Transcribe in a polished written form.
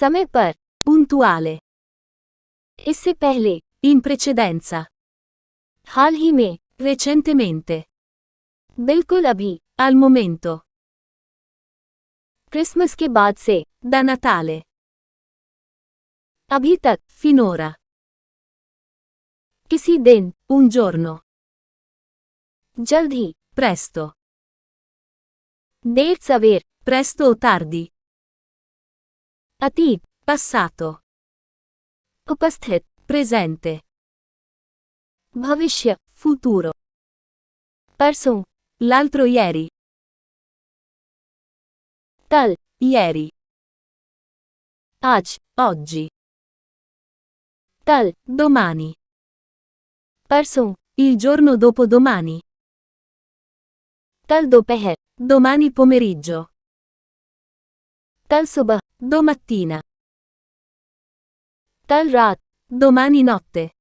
समय पर, puntuale, इससे पहले, in precedenza, हाल ही में, recentemente, बिल्कुल अभी, al momento, क्रिसमस के बाद से, da Natale, अभी तक, finora, किसी दिन, un giorno, जल्द ही, presto, देर सवेर, presto o tardi, अतीत, passato, उपस्थित, presente, भविष्य, futuro, परसों, l'altro ieri, कल, ieri, आज, oggi, कल, domani, परसों, il giorno dopo domani, कल दोपहर, domani pomeriggio, कल सुबह, domattina, कल रात, domani notte.